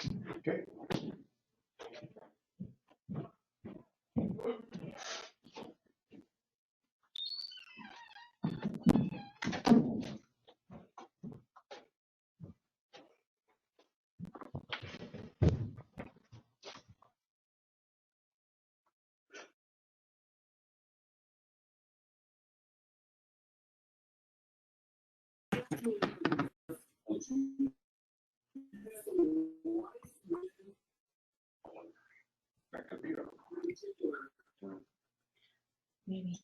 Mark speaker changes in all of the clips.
Speaker 1: Okay. That could be
Speaker 2: Maybe.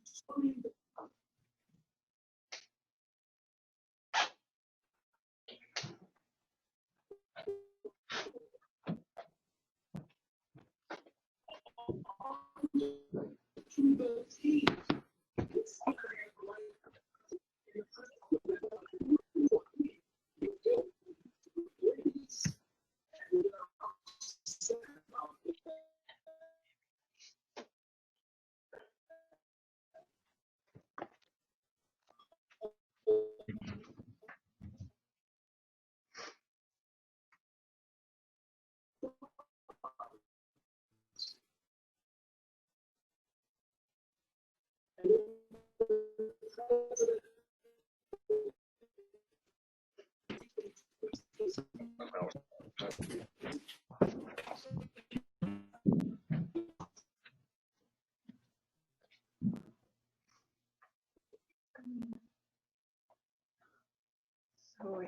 Speaker 2: So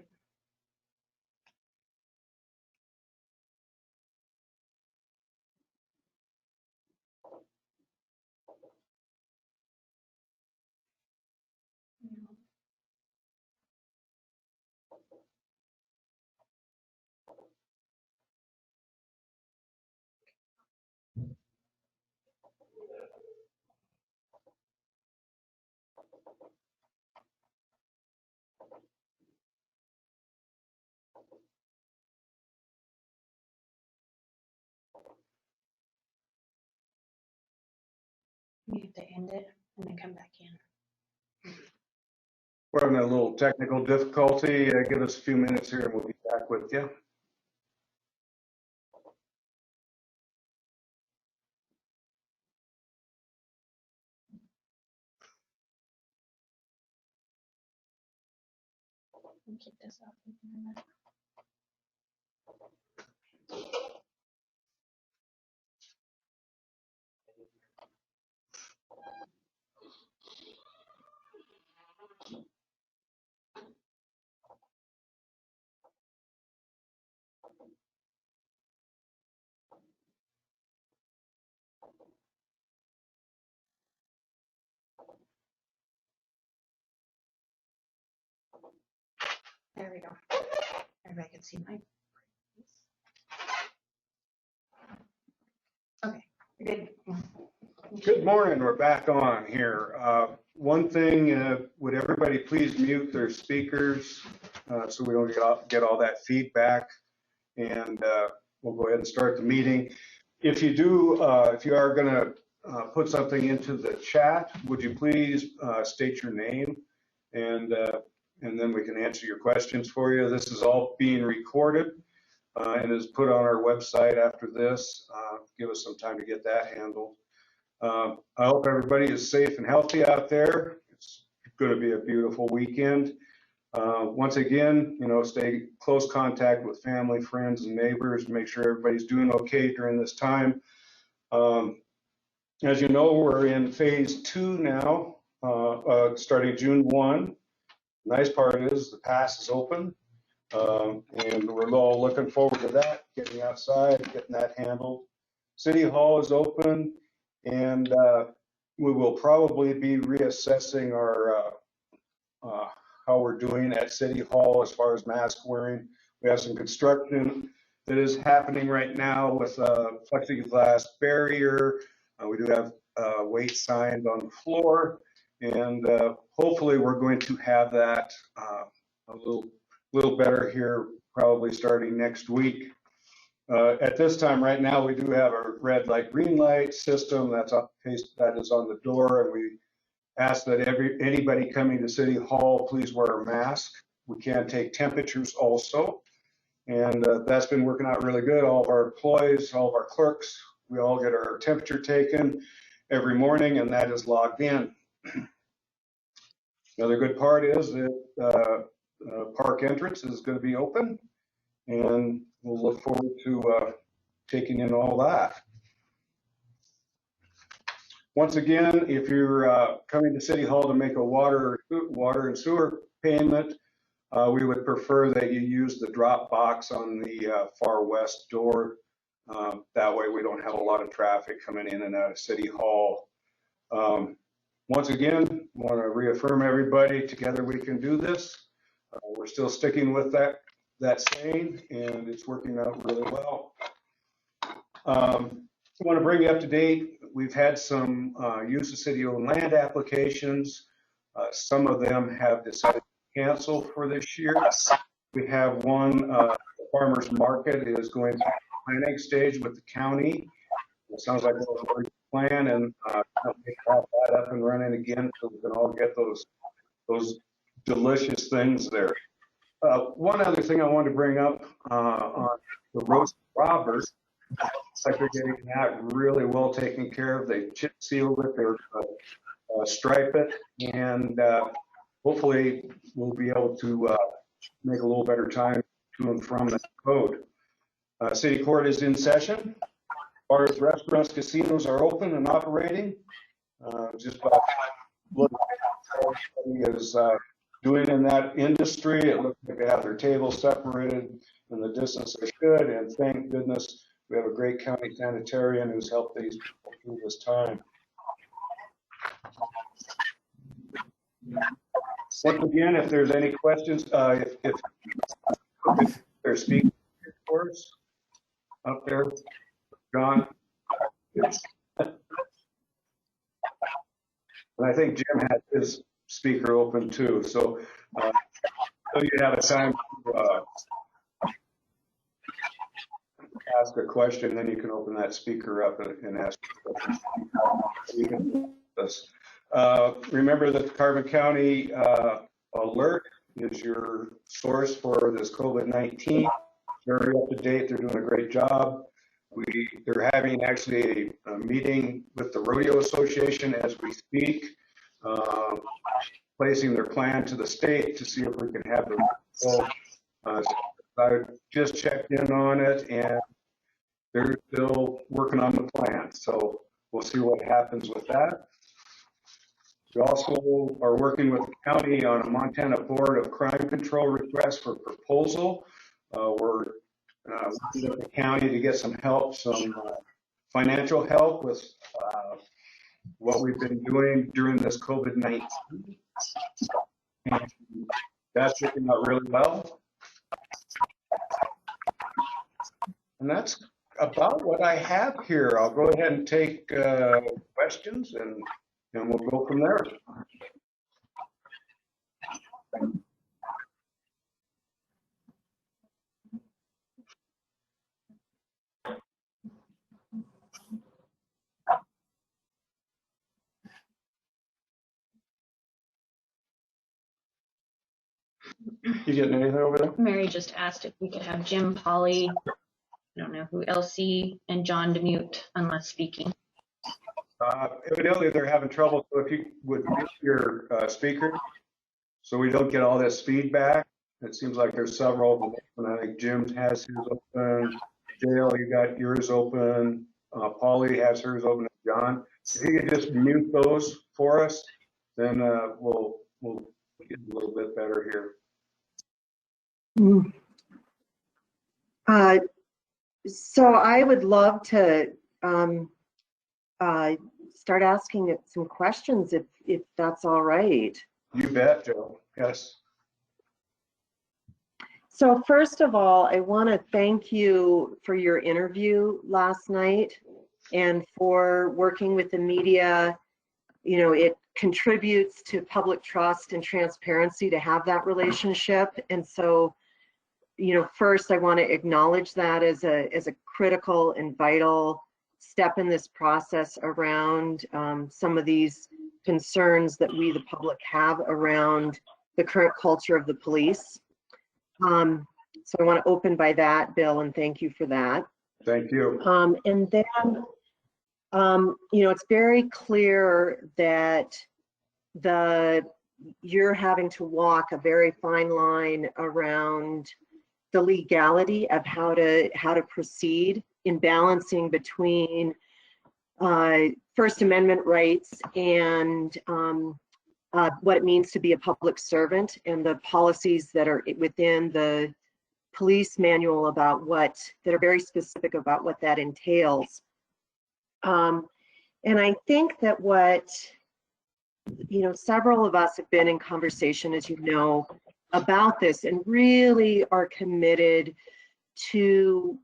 Speaker 2: we have to end it and then come back in.
Speaker 1: We're having a little technical difficulty. Give us a few minutes here and we'll be back with you.
Speaker 2: We'll keep this up in a minute. There we go. Everybody can see my. Okay, good.
Speaker 1: Good morning. We're back on here. One thing, would everybody please mute their speakers so we don't get all that feedback? And we'll go ahead and start the meeting. If you do, if you are going to put something into the chat, would you please state your name and then we can answer your questions for you. This is all being recorded and is put on our website after this. Give us some time to get that handled. I hope everybody is safe and healthy out there. It's going to be a beautiful weekend. Once again, stay close contact with family, friends, and neighbors. Make sure everybody's doing okay during this time. As you know, we're in phase 2 now, starting June 1. Nice part is the pass is open, and we're all looking forward to that, getting outside, getting that handled. City Hall is open, and we will probably be reassessing our how we're doing at City Hall as far as mask wearing. We have some construction that is happening right now with a plexiglass barrier. We do have weight signs on the floor, and hopefully we're going to have that a little better here probably starting next week. At this time right now, we do have a red light, green light system that is on the door, and we ask that anybody coming to City Hall please wear a mask. We can take temperatures also. And that's been working out really good. All of our employees, all of our clerks, we all get our temperature taken every morning, and that is logged in. Another good part is that park entrance is going to be open, and we'll look forward to taking in all that. Once again, if you're coming to City Hall to make a water and sewer payment, we would prefer that you use the drop box on the far west door. That way we don't have a lot of traffic coming in and out of City Hall. Once again, want to reaffirm everybody, together we can do this. We're still sticking with that saying, and it's working out really well. I want to bring you up to date. We've had some use of city-owned land applications. Some of them have decided to cancel for this year. We have one, the farmer's market is going through the planning stage with the county. It sounds like a very good plan, and we'll have that up and running again so we can all get those delicious things there. One other thing I wanted to bring up on the roast robbers. Looks like they're getting that really well taken care of. They chip sealed it, they're stripe it, and hopefully we'll be able to make a little better time to and from the code. City Court is in session. Bars, restaurants, casinos are open and operating. Just about what everybody is doing in that industry. It looks like they have their tables separated in the distance they should, and thank goodness we have a great county sanitarian who's helped these people through this time. Once again, if there's any questions, if they're speaking, of course, up there, John. And I think Jim had his speaker open too, so you have a time to ask a question, then you can open that speaker up and ask a question. Remember that the Carbon County alert is your source for this COVID-19. Very up to date. They're doing a great job. They're having actually a meeting with the Rodeo Association as we speak, placing their plan to the state to see if we can have them. I just checked in on it, and they're still working on the plan. So we'll see what happens with that. We also are working with the county on a Montana Board of Crime Control request for proposal. We're working with the county to get some help, some financial help with what we've been doing during this COVID-19. And that's working out really well. And that's about what I have here. I'll go ahead and take questions, and we'll go from there. You getting anything over there?
Speaker 2: Mary just asked if we could have Jim, Polly, I don't know who, LC, and John to mute unless speaking.
Speaker 1: Evidently they're having trouble, so if you would mute your speaker so we don't get all this feedback. It seems like there's several of them, and I think Jim has his open. Dale, you got yours open. Polly has hers open. John, if you could just mute those for us, then we'll get a little bit better here.
Speaker 3: So I would love to start asking some questions if that's all right.
Speaker 1: You bet, Joe. Yes.
Speaker 3: So first of all, I want to thank you for your interview last night and for working with the media. You know, it contributes to public trust and transparency to have that relationship. And so, you know, first I want to acknowledge that as a critical and vital step in this process around some of these concerns that we, the public, have around the current culture of the police. So I want to open by that, Bill, and thank you for that.
Speaker 1: Thank you.
Speaker 3: And then, it's very clear that you're having to walk a very fine line around the legality of how to proceed in balancing between First Amendment rights and what it means to be a public servant and the policies that are within the police manual that are very specific about what that entails. And I think that several of us have been in conversation, as you know, about this and really are committed to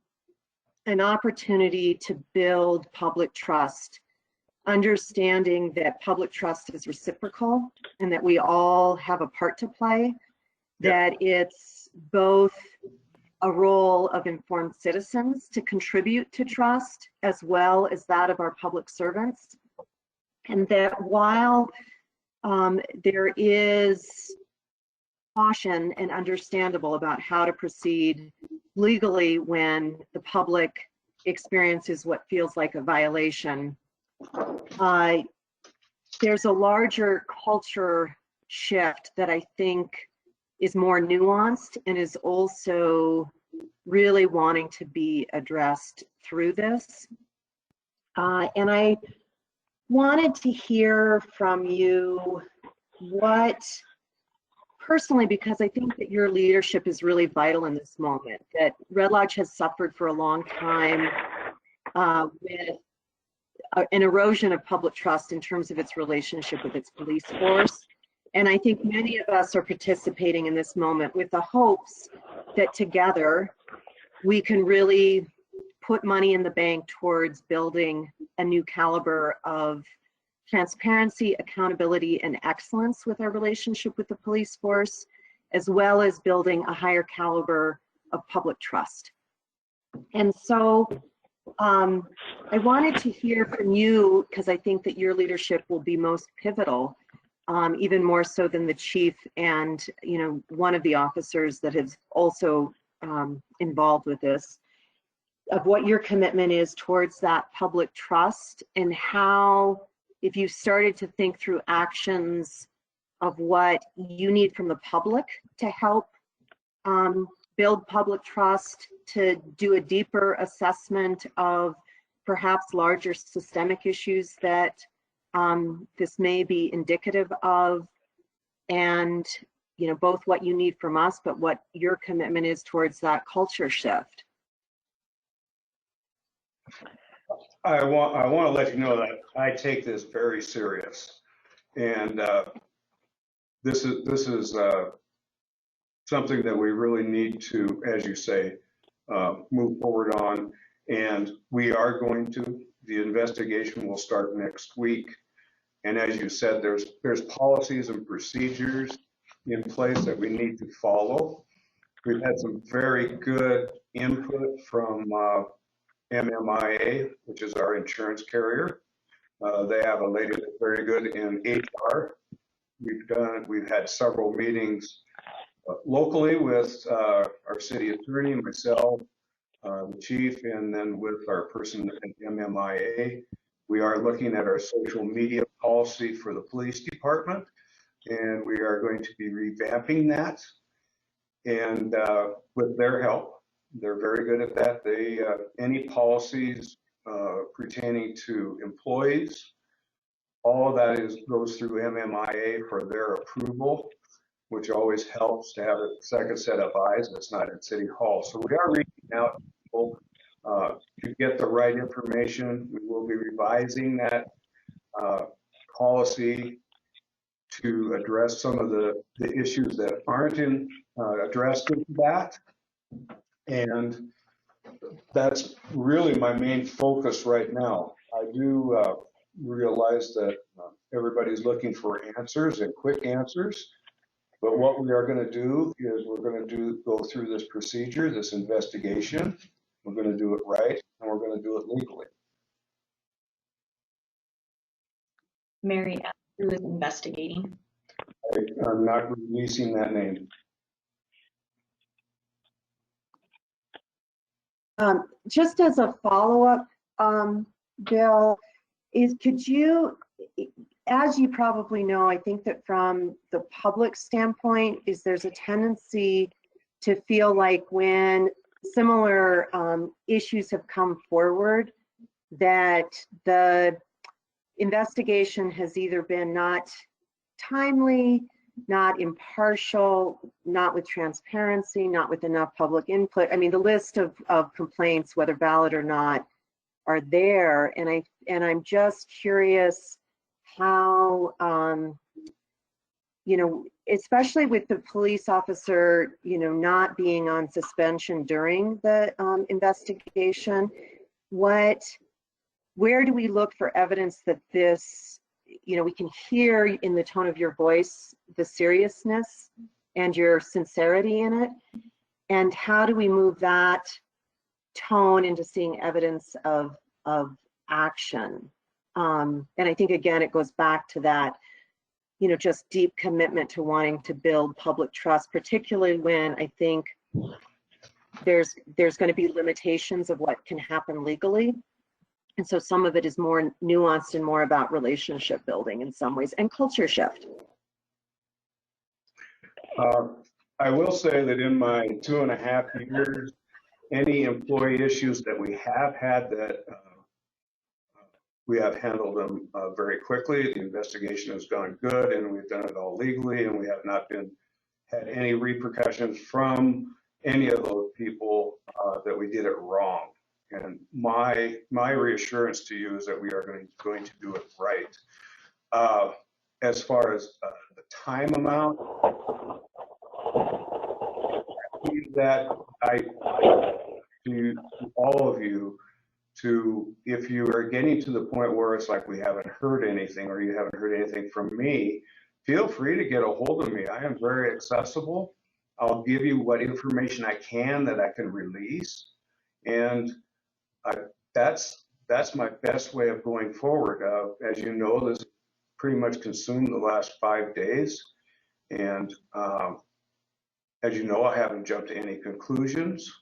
Speaker 3: an opportunity to build public trust, understanding that public trust is reciprocal and that we all have a part to play, that it's both a role of informed citizens to contribute to trust as well as that of our public servants. And that while there is caution and understandable about how to proceed legally when the public experiences what feels like a violation, there's a larger culture shift that I think is more nuanced and is also really wanting to be addressed through this. And I wanted to hear from you personally, because I think that your leadership is really vital in this moment, that Red Lodge has suffered for a long time with an erosion of public trust in terms of its relationship with its police force. And I think many of us are participating in this moment with the hopes that together we can really put money in the bank towards building a new caliber of transparency, accountability, and excellence with our relationship with the police force, as well as building a higher caliber of public trust. And so I wanted to hear from you, because I think that your leadership will be most pivotal, even more so than the chief and one of the officers that is also involved with this, of what your commitment is towards that public trust, and how, if you started to think through actions of what you need from the public to help build public trust, to do a deeper assessment of perhaps larger systemic issues that this may be indicative of, and both what you need from us, but what your commitment is towards that culture shift.
Speaker 1: I want to let you know that I take this very serious, and this is something that we really need to, as you say, move forward on. And we are going to. The investigation will start next week. And as you said, there's policies and procedures in place that we need to follow. We've had some very good input from MMIA, which is our insurance carrier. They have a lady that's very good in HR. We've had several meetings locally with our city attorney, myself, the chief, and then with our person at MMIA. We are looking at our social media policy for the police department, and we are going to be revamping that. And with their help, they're very good at that. They any policies pertaining to employees, all of that goes through MMIA for their approval, which always helps to have a second set of eyes that's not at City Hall. So we are reaching out to people to get the right information. We will be revising that policy to address some of the issues that aren't addressed in that. And that's really my main focus right now. I do realize that everybody's looking for answers and quick answers. But what we are going to do is we're going to go through this procedure, this investigation. We're going to do it right, and we're going to do it legally.
Speaker 2: Mary, who is investigating?
Speaker 1: I'm not releasing that name.
Speaker 3: Just as a follow-up, Bill, could you, as you probably know, I think that from the public standpoint, there's a tendency to feel like when similar issues have come forward, that the investigation has either been not timely, not impartial, not with transparency, not with enough public input. I mean, the list of complaints, whether valid or not, are there. And I'm just curious how, you know, especially with the police officer, you know, not being on suspension during the investigation, where do we look for evidence that this, you know, we can hear in the tone of your voice the seriousness and your sincerity in it, and how do we move that tone into seeing evidence of action? And I think, again, it goes back to that, you know, just deep commitment to wanting to build public trust, particularly when I think there's going to be limitations of what can happen legally. And so some of it is more nuanced and more about relationship building in some ways, and culture shift.
Speaker 1: I will say that in my 2.5 years, any employee issues that we have had, that we have handled them very quickly. The investigation has gone good, and we've done it all legally, and we have not had any repercussions from any of those people that we did it wrong. And my reassurance to you is that we are going to do it right. As far as the time amount, that I to all of you, to, if you are getting to the point where it's like we haven't heard anything, or you haven't heard anything from me, feel free to get a hold of me. I am very accessible. I'll give you what information I can that I can release, and that's my best way of going forward. As you know, this pretty much consumed the last 5 days, and as you know, I haven't jumped to any conclusions.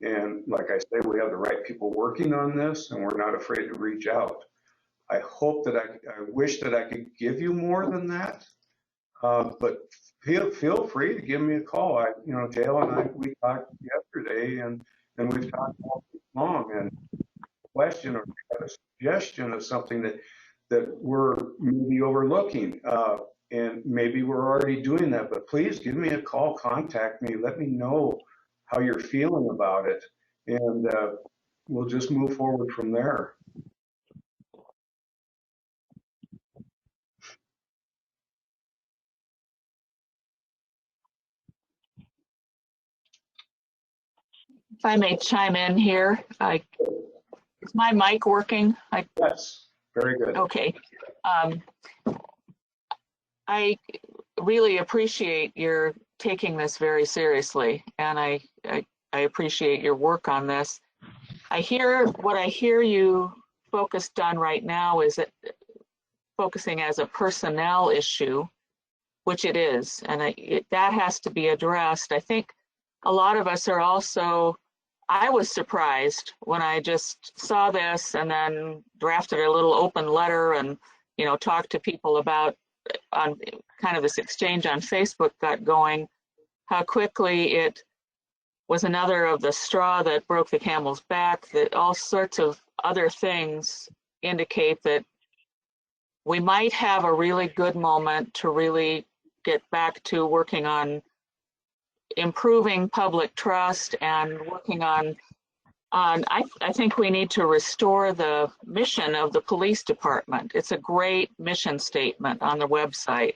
Speaker 1: And like I say, we have the right people working on this, and we're not afraid to reach out. I hope that I wish that I could give you more than that, but feel free to give me a call. You know, Jael and I, we talked yesterday, and we've talked all long, and question or a suggestion of something that we're maybe overlooking, and maybe we're already doing that, but please give me a call, contact me, let me know how you're feeling about it, and we'll just move forward from there.
Speaker 4: If I may chime in here, is my mic working?
Speaker 1: Yes, very good.
Speaker 4: Okay. I really appreciate your taking this very seriously, and I appreciate your work on this. What I hear you focused on right now is focusing as a personnel issue, which it is, and that has to be addressed. I think a lot of us are also, I was surprised when I just saw this and then drafted a little open letter and, you know, talked to people about on kind of this exchange on Facebook got going, how quickly it was another of the straw that broke the camel's back, that all sorts of other things indicate that we might have a really good moment to really get back to working on improving public trust and working on I think we need to restore the mission of the police department. It's a great mission statement on the website.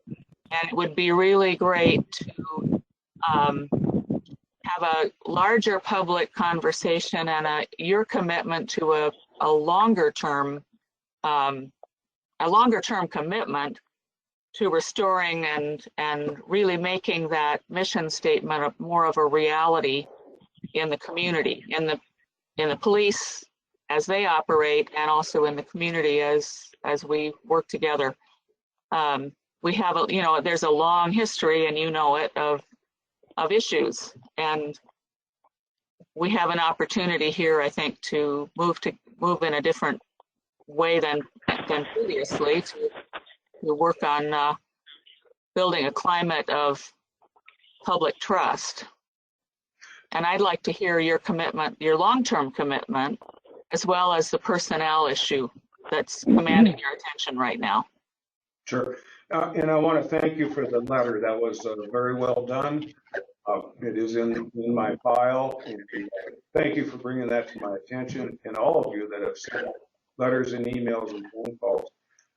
Speaker 4: And it would be really great to have a larger public conversation and your commitment to a longer term commitment to restoring and really making that mission statement more of a reality in the community, in the police as they operate, and also in the community as we work together. We have there's a long history, and you know it, of issues, and we have an opportunity here, I think, to move in a different way than previously to work on building a climate of public trust. And I'd like to hear your commitment, your long-term commitment, as well as the personnel issue that's commanding your attention right now.
Speaker 1: Sure. And I want to thank you for the letter. That was very well done. It is in my file. And thank you for bringing that to my attention, and all of you that have sent letters and emails and phone calls.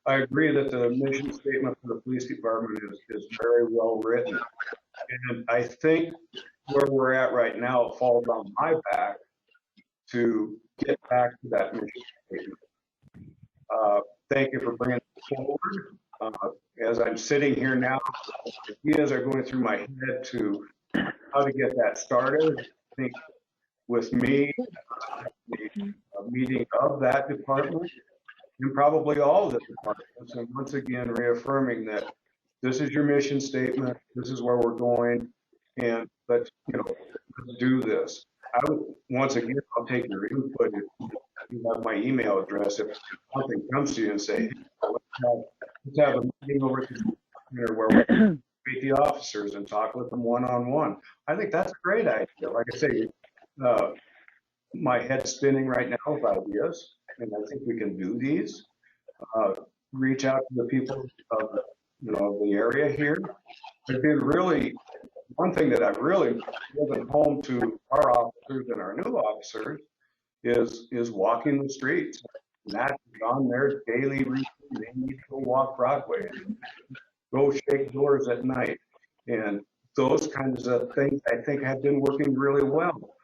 Speaker 1: I agree that the mission statement for the police department is very well written. And I think where we're at right now, it falls on my back to get back to that mission statement. Thank you for bringing it forward. As I'm sitting here now, ideas are going through my head to how to get that started. I think with me, the meeting of that department, and probably all of the departments, and once again reaffirming that this is your mission statement, this is where we're going, and let's do this. I would, once again, I'll take your input. If you have my email address, if something comes to you and say, let's have a meeting over at the center where we meet the officers and talk with them one-on-one. I think that's a great idea. Like I say, my head's spinning right now with ideas, and I think we can do these. Reach out to the people of the area here. It's been really one thing that I've really given home to our officers and our new officers is walking the streets. And that's on their daily routine. They need to go walk Broadway, go shake doors at night, and those kinds of things I think have been working really well.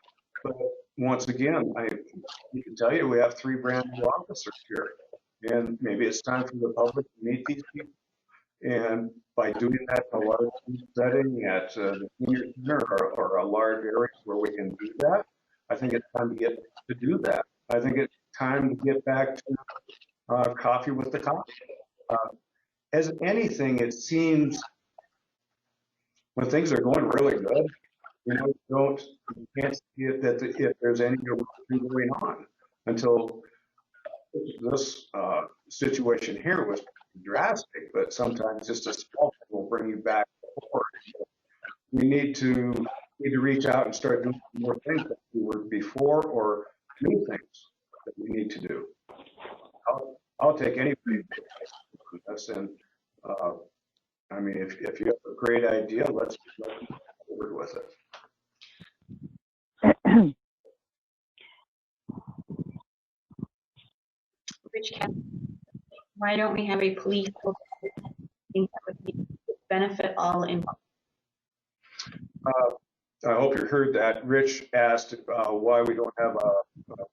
Speaker 1: But once again, I can tell you we have 3 brand new officers here, and maybe it's time for the public to meet these people. And by doing that in a large setting at the senior center or a large area where we can do that, I think it's time to get to do that. I think it's time to get back to coffee with the cops. As anything, it seems when things are going really good, you can't see it if there's any eruption going on until this situation here was drastic, but sometimes just a small thing will bring you back forward. We need to reach out and start doing more things that we were before, or new things that we need to do. I'll take any feedback. And I mean, if you have a great idea, let's move forward with it.
Speaker 2: Rich, why don't we have a police? I think that would benefit all involved.
Speaker 1: I hope you heard that. Rich asked why we don't have a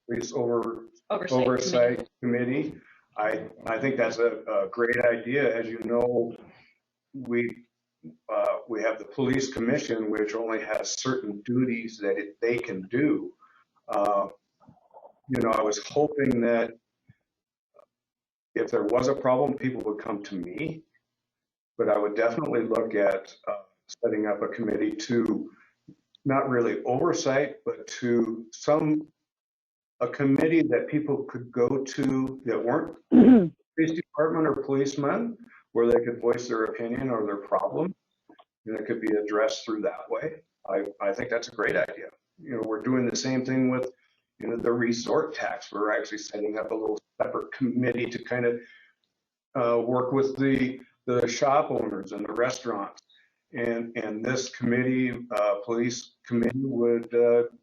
Speaker 1: police oversight committee. I think that's a great idea. As you know, we have the police commission, which only has certain duties that they can do. I was hoping that if there was a problem, people would come to me, but I would definitely look at setting up a committee to not really oversight, but to a committee that people could go to that weren't police department or policemen, where they could voice their opinion or their problem, and it could be addressed through that way. I think that's a great idea. We're doing the same thing with the resort tax. We're actually setting up a little separate committee to kind of work with the shop owners and the restaurants. And this committee, police committee, would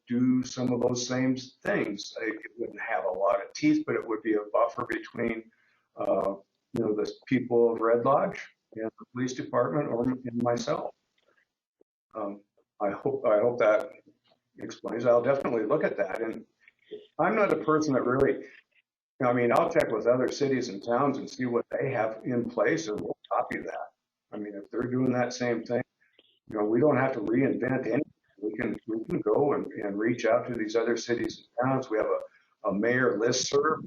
Speaker 1: do some of those same things. It wouldn't have a lot of teeth, but it would be a buffer between, the people of Red Lodge and the police department and myself. I hope that explains. I'll definitely look at that. And I'm not a person that really, I'll check with other cities and towns and see what they have in place, and we'll copy that. If they're doing that same thing, we don't have to reinvent anything. We can go and reach out to these other cities and towns. We have a mayor listserv.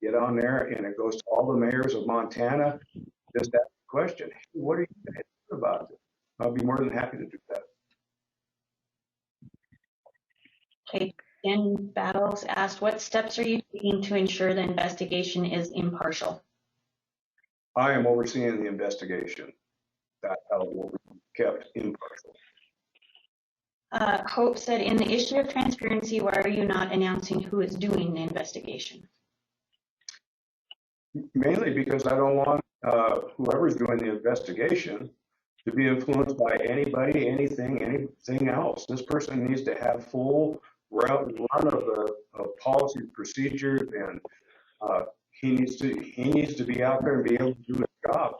Speaker 1: Get on there, and it goes to all the mayors of Montana. Just ask the question, hey, what are you guys doing about it? I'll be more than happy to do that.
Speaker 2: Okay, Jen Battles asked, what steps are you taking to ensure the investigation is impartial?
Speaker 1: I am overseeing the investigation. That's how it will be kept impartial.
Speaker 2: Hope said, in the issue of transparency, why are you not announcing who is doing the investigation?
Speaker 1: Mainly because I don't want whoever's doing the investigation to be influenced by anybody, anything else. This person needs to have full run of policy procedures, and he needs to be out there and be able to do his job.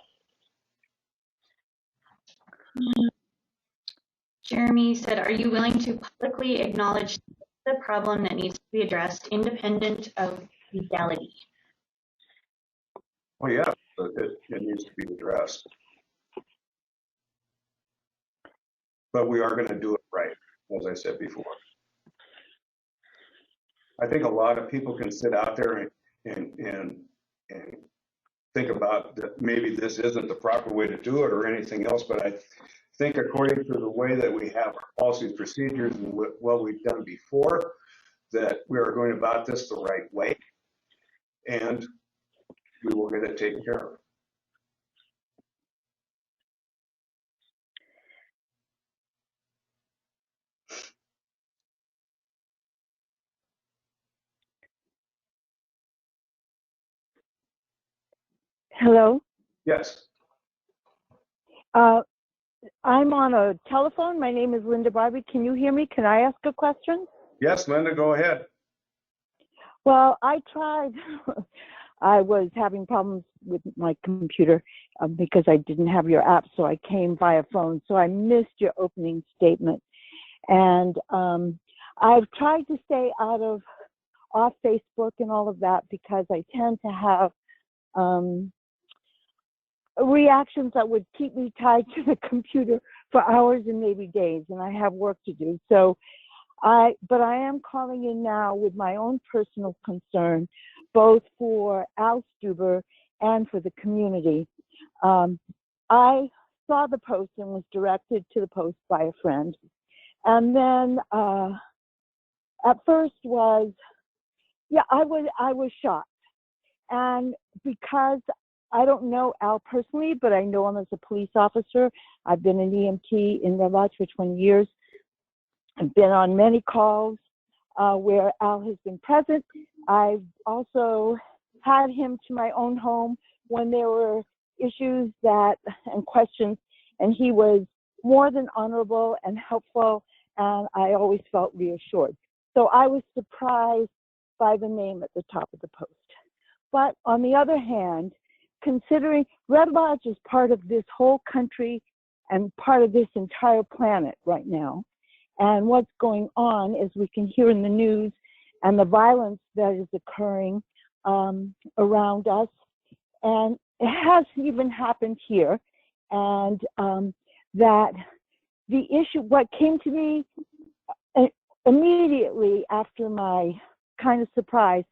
Speaker 2: Jeremy said, are you willing to publicly acknowledge the problem that needs to be addressed independent of legality?
Speaker 1: Well, yeah, but it needs to be addressed. But we are going to do it right, as I said before. I think a lot of people can sit out there and think about that maybe this isn't the proper way to do it or anything else, but I think according to the way that we have our policies, procedures, and what we've done before, that we are going about this the right way, and we will get it taken care of.
Speaker 5: Hello.
Speaker 1: Yes.
Speaker 5: I'm on a telephone. My name is Linda Barbie. Can you hear me? Can I ask a question?
Speaker 1: Yes, Linda, go ahead.
Speaker 5: Well, I tried. I was having problems with my computer because I didn't have your app, so I came via phone. So I missed your opening statement. And I've tried to stay off Facebook and all of that because I tend to have reactions that would keep me tied to the computer for hours and maybe days, and I have work to do. So but I am calling in now with my own personal concern, both for Al Stuber and for the community. I saw the post and was directed to the post by a friend. And then at first I was shocked. And because I don't know Al personally, but I know him as a police officer. I've been an EMT in Red Lodge for 20 years. I've been on many calls where Al has been present. I've also had him to my own home when there were issues and questions, and he was more than honorable and helpful, and I always felt reassured. So I was surprised by the name at the top of the post. But on the other hand, considering Red Lodge is part of this whole country and part of this entire planet right now, and what's going on, as we can hear in the news, and the violence that is occurring around us, and it has even happened here, and that the issue, what came to me immediately after my kind of surprise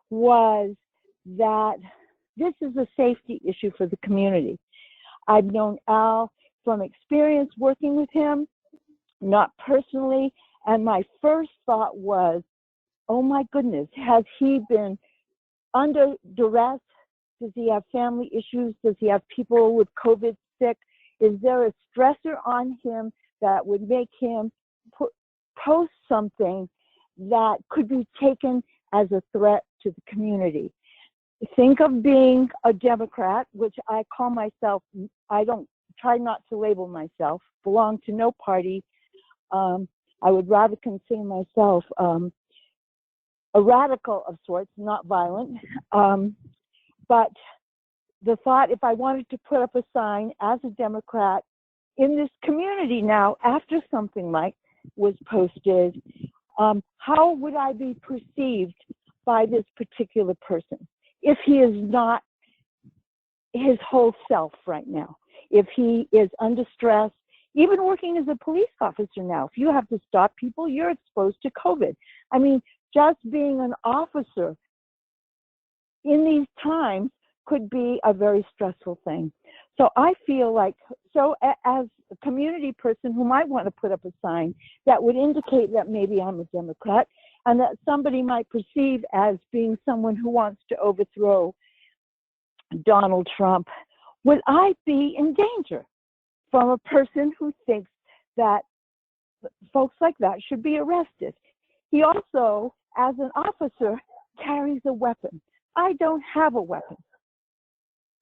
Speaker 5: was that this is a safety issue for the community. I've known Al from experience working with him, not personally, and my first thought was, oh my goodness, has he been under duress? Does he have family issues? Does he have people with COVID sick? Is there a stressor on him that would make him post something that could be taken as a threat to the community? Think of being a Democrat, which I call myself, I don't try not to label myself, belong to no party. I would rather consider myself a radical of sorts, not violent. But the thought, if I wanted to put up a sign as a Democrat in this community now, after something like was posted, how would I be perceived by this particular person if he is not his whole self right now? If he is under stress, even working as a police officer now, if you have to stop people, you're exposed to COVID. I mean, just being an officer in these times could be a very stressful thing. So I feel like, as a community person who might want to put up a sign that would indicate that maybe I'm a Democrat and that somebody might perceive as being someone who wants to overthrow Donald Trump, would I be in danger from a person who thinks that folks like that should be arrested? He also, as an officer, carries a weapon. I don't have a weapon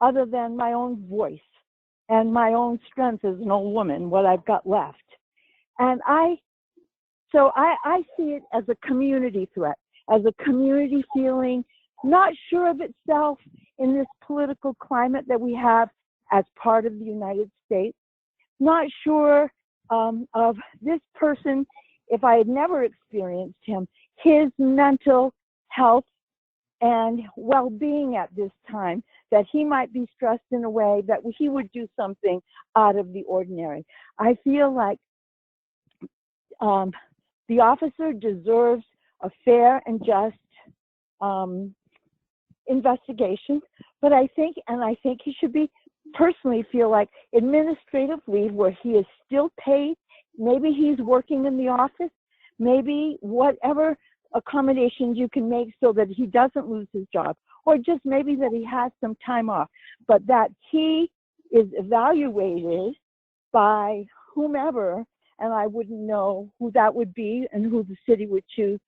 Speaker 5: other than my own voice and my own strength as an old woman, what I've got left. And I see it as a community threat, as a community feeling not sure of itself in this political climate that we have as part of the United States, not sure of this person, if I had never experienced him, his mental health and well-being at this time, that he might be stressed in a way that he would do something out of the ordinary. I feel like the officer deserves a fair and just investigation, but I think he should be personally feel like administrative leave where he is still paid. Maybe he's working in the office, maybe whatever accommodations you can make so that he doesn't lose his job, or just maybe that he has some time off, but that he is evaluated by whomever, and I wouldn't know who that would be and who the city would choose,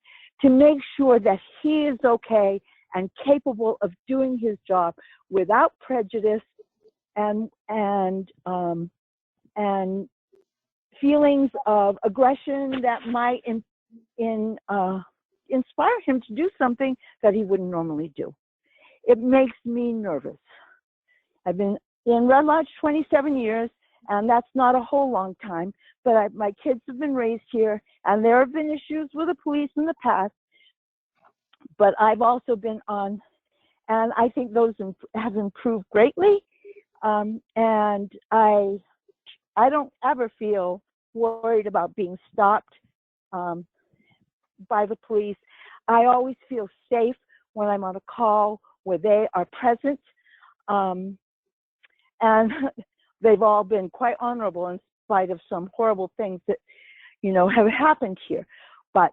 Speaker 5: to make sure that he is okay and capable of doing his job without prejudice and feelings of aggression that might inspire him to do something that he wouldn't normally do. It makes me nervous. I've been in Red Lodge 27 years, and that's not a whole long time, but my kids have been raised here, and there have been issues with the police in the past, but I've also been on, and I think those have improved greatly, and I don't ever feel worried about being stopped by the police. I always feel safe when I'm on a call where they are present, and they've all been quite honorable in spite of some horrible things that, have happened here. But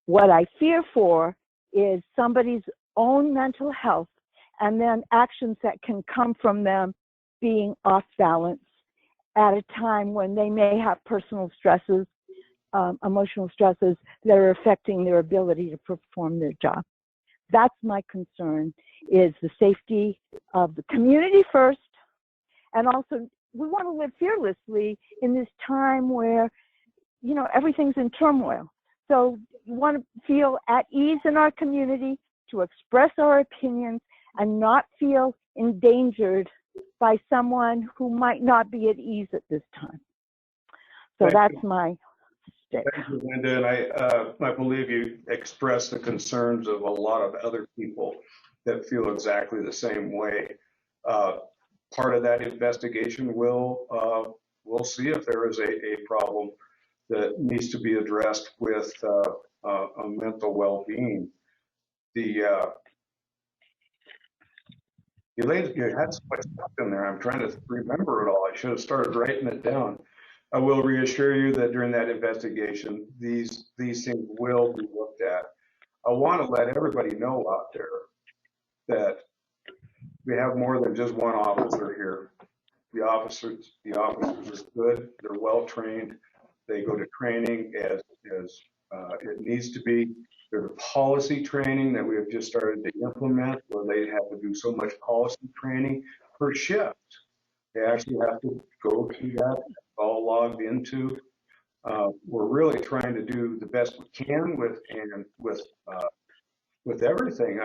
Speaker 5: what I fear for is somebody's own mental health and then actions that can come from them being off balance at a time when they may have personal stresses, emotional stresses that are affecting their ability to perform their job. That's my concern, is the safety of the community first, and also we want to live fearlessly in this time where, everything's in turmoil. So we want to feel at ease in our community to express our opinions and not feel endangered by someone who might not be at ease at this time. So that's my stick.
Speaker 1: Thank you, Linda. And I believe you expressed the concerns of a lot of other people that feel exactly the same way. Part of that investigation we'll see if there is a problem that needs to be addressed with a mental well-being. You had so much stuff in there. I'm trying to remember it all. I should have started writing it down. I will reassure you that during that investigation, these things will be looked at. I want to let everybody know out there that we have more than just one officer here. The officers are good. They're well trained. They go to training as it needs to be. There's policy training that we have just started to implement, where they have to do so much policy training per shift. They actually have to go through that, all logged into. We're really trying to do the best we can with everything.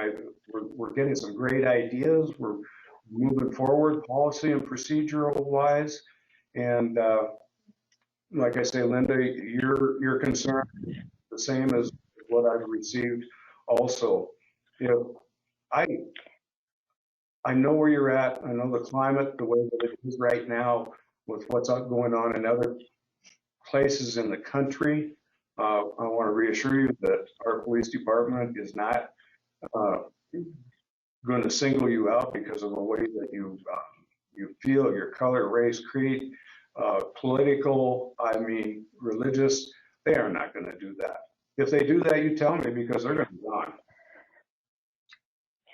Speaker 1: We're getting some great ideas. We're moving forward, policy and procedural wise, and like I say, Linda, your concern is the same as what I've received also. I know where you're at. I know the climate, the way that it is right now with what's going on in other places in the country. I want to reassure you that our police department is not going to single you out because of the way that you you feel, your color, race, creed, political, I mean, religious, they are not going to do that. If they do that, you tell me, because they're going to be gone.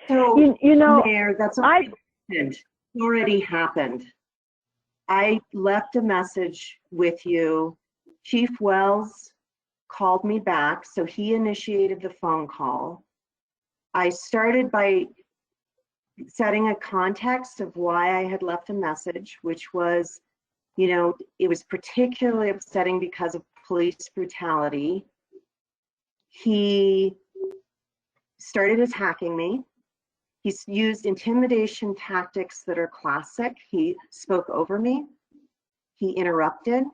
Speaker 3: So,
Speaker 5: You know,
Speaker 3: Mayor, that's already happened. I left a message with you. Chief Wells called me back, so he initiated the phone call. I started by setting a context of why I had left a message, which was, you know, it was particularly upsetting because of police brutality. He started attacking me. He's used intimidation tactics that are classic. He spoke over me. He interrupted.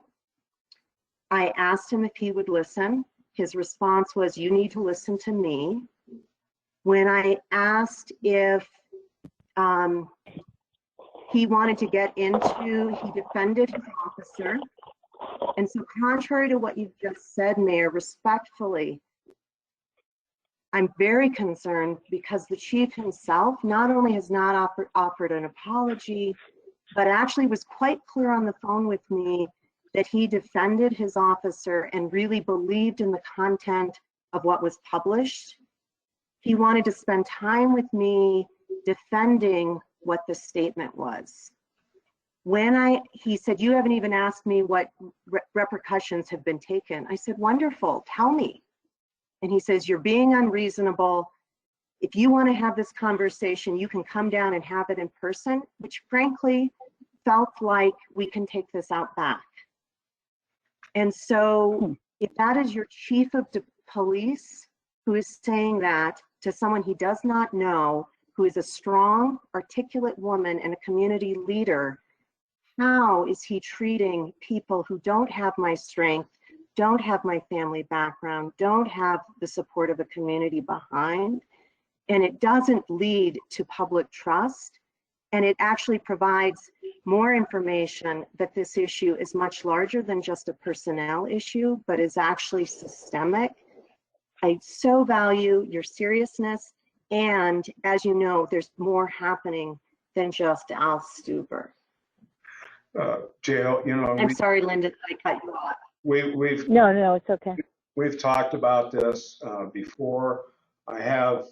Speaker 3: I asked him if he would listen. His response was, "You need to listen to me." When I asked if he wanted to get into, he defended his officer. And so contrary to what you've just said, Mayor, respectfully, I'm very concerned because the chief himself not only has not offered an apology, but actually was quite clear on the phone with me that he defended his officer and really believed in the content of what was published. He wanted to spend time with me defending what the statement was. When he said, "You haven't even asked me what repercussions have been taken." I said, "Wonderful, tell me." And he says, "You're being unreasonable. If you want to have this conversation, you can come down and have it in person," which frankly felt like we can take this out back. And so if that is your chief of police who is saying that to someone he does not know, who is a strong, articulate woman and a community leader, how is he treating people who don't have my strength, don't have my family background, don't have the support of a community behind? And it doesn't lead to public trust. And it actually provides more information that this issue is much larger than just a personnel issue, but is actually systemic. I so value your seriousness. And as you know, there's more happening than just Al Stuber.
Speaker 1: Jael, you know,
Speaker 3: I'm sorry, Linda, that I cut you off.
Speaker 5: No, it's okay.
Speaker 1: We've talked about this before. I have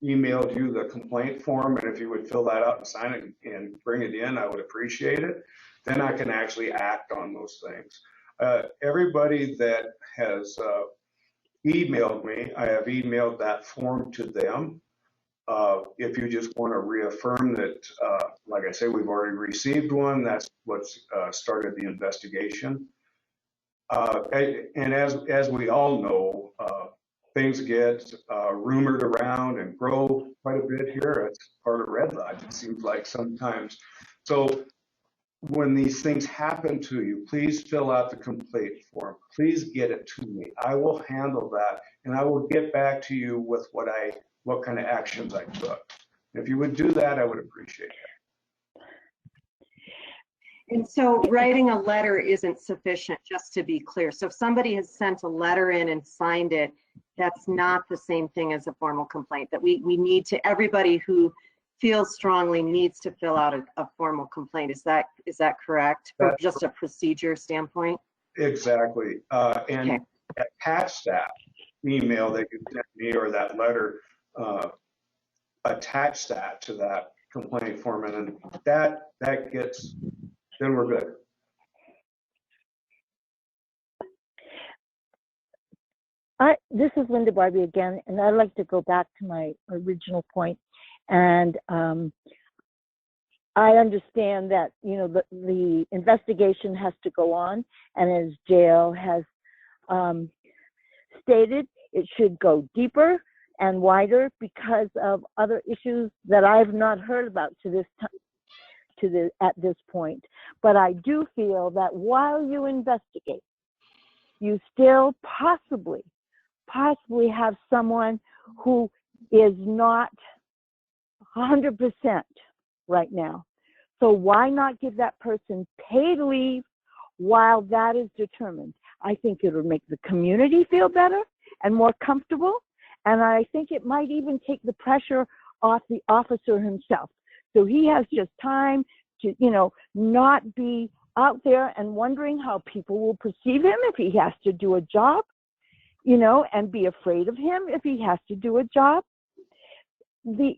Speaker 1: emailed you the complaint form, and if you would fill that out and sign it and bring it in, I would appreciate it. Then I can actually act on those things. Everybody that has emailed me, I have emailed that form to them. If you just want to reaffirm that, like I say, we've already received one, that's what's started the investigation. And as we all know, things get rumored around and grow quite a bit here. It's part of Red Lodge, it seems like sometimes. So when these things happen to you, please fill out the complaint form. Please get it to me. I will handle that, and I will get back to you with what kind of actions I took. If you would do that, I would appreciate it.
Speaker 3: And so writing a letter isn't sufficient, just to be clear. So if somebody has sent a letter in and signed it, that's not the same thing as a formal complaint. That we need to, everybody who feels strongly needs to fill out a formal complaint. Is that correct? From just a procedure standpoint?
Speaker 1: Exactly. And okay. Attach that email that you sent me or that letter, attach that to that complaint form, and then that gets, then we're good.
Speaker 5: This is Linda Barbie again, and I'd like to go back to my original point. And I understand that, you know, the investigation has to go on, and as Jael has stated, it should go deeper and wider because of other issues that I've not heard about to this time, at this point. But I do feel that while you investigate, you still possibly have someone who is not 100% right now. So why not give that person paid leave while that is determined? I think it would make the community feel better and more comfortable. And I think it might even take the pressure off the officer himself. So he has just time to, you know, not be out there and wondering how people will perceive him if he has to do a job, you know, and be afraid of him if he has to do a job. The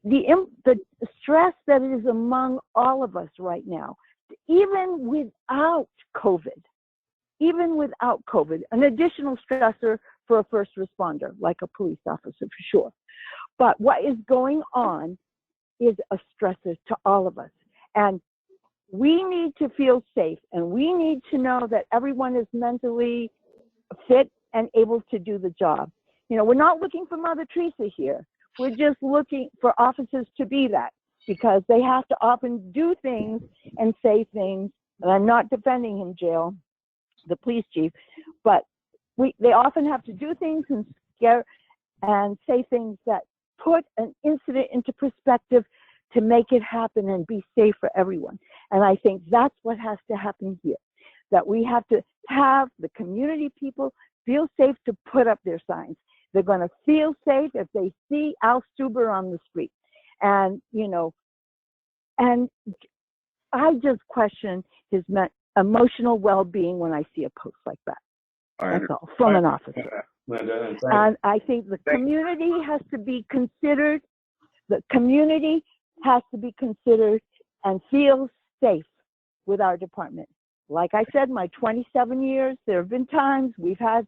Speaker 5: stress that is among all of us right now, even without COVID, an additional stressor for a first responder, like a police officer for sure. But what is going on is a stressor to all of us. And we need to feel safe, and we need to know that everyone is mentally fit and able to do the job. You know, we're not looking for Mother Teresa here. We're just looking for officers to be that, because they have to often do things and say things, and I'm not defending him, Jill, the police chief, but they often have to do things and scare and say things that put an incident into perspective to make it happen and be safe for everyone. And I think that's what has to happen here, that we have to have the community people feel safe to put up their signs. They're going to feel safe if they see Al Stuber on the street. And, you know, and I just question his emotional well-being when I see a post like that. That's all, from an officer.
Speaker 1: Linda,
Speaker 5: and I think the community has to be considered. The community has to be considered and feel safe with our department. Like I said, my 27 years, there have been times we have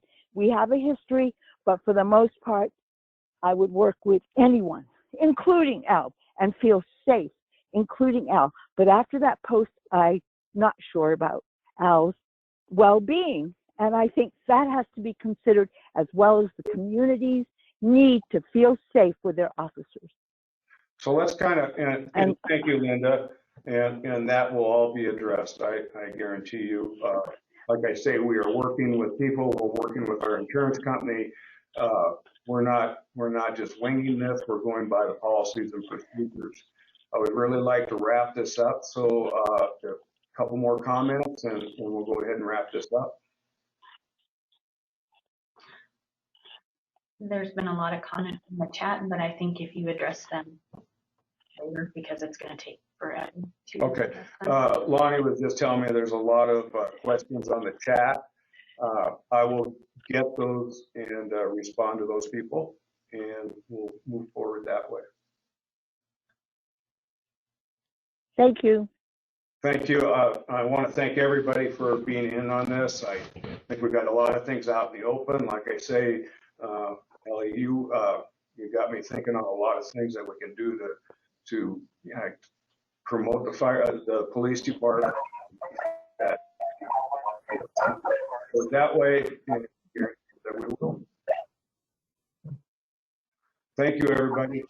Speaker 5: a history, but for the most part, I would work with anyone, including Al, and feel safe, including Al. But after that post, I'm not sure about Al's well-being. And I think that has to be considered, as well as the communities need to feel safe with their officers.
Speaker 1: So let's kind of, and thank you, Linda, and that will all be addressed. I guarantee you. Like I say, we are working with people. We're working with our insurance company. We're not just winging this. We're going by the policies and procedures. I would really like to wrap this up. So a couple more comments, and we'll go ahead and wrap this up.
Speaker 2: There's been a lot of comments in the chat, but I think if you address them later, because it's going to take forever to
Speaker 1: Okay.
Speaker 2: address them.
Speaker 1: Lonnie was just telling me there's a lot of questions on the chat. I will get those and respond to those people, and we'll move forward that way.
Speaker 5: Thank you.
Speaker 1: Thank you. I want to thank everybody for being in on this. I think we've got a lot of things out in the open. Like I say, Ellie, you got me thinking on a lot of things that we can do to promote the police department. That way, that we will. Thank you, everybody.